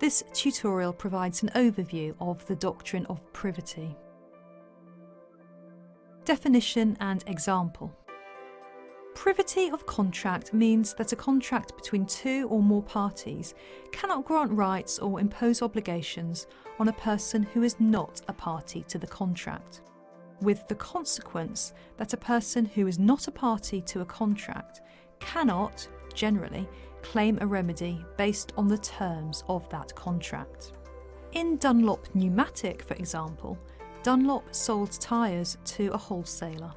This tutorial provides an overview of the doctrine of privity. Definition and example. Privity of contract means that a contract between two or more parties cannot grant rights or impose obligations on a person who is not a party to the contract, with the consequence that a person who is not a party to a contract cannot, generally, claim a remedy based on the terms of that contract. In Dunlop Pneumatic, for example, Dunlop sold tyres to a wholesaler.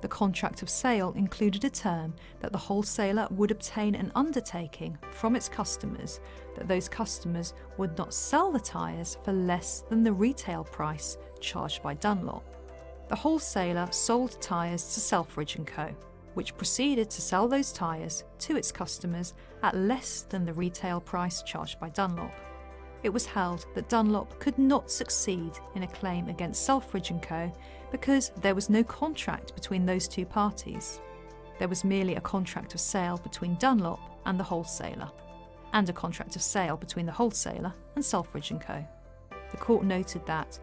The contract of sale included a term that the wholesaler would obtain an undertaking from its customers that those customers would not sell the tyres for less than the retail price charged by Dunlop. The wholesaler sold tyres to Selfridge & Co., which proceeded to sell those tyres to its customers at less than the retail price charged by Dunlop. It was held that Dunlop could not succeed in a claim against Selfridge & Co. because there was no contract between those two parties. There was merely a contract of sale between Dunlop and the wholesaler, and a contract of sale between the wholesaler and Selfridge & Co. The court noted that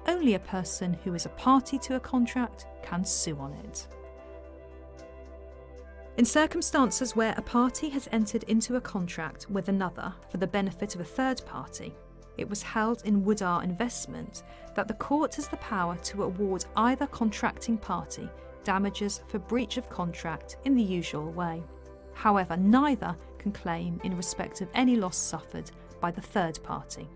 only a person who is a party to a contract can sue on it. In circumstances where a party has entered into a contract with another for the benefit of a third party, it was held in Woodar Investment that the court has the power to award either contracting party damages for breach of contract in the usual way. However, neither can claim in respect of any loss suffered by the third party.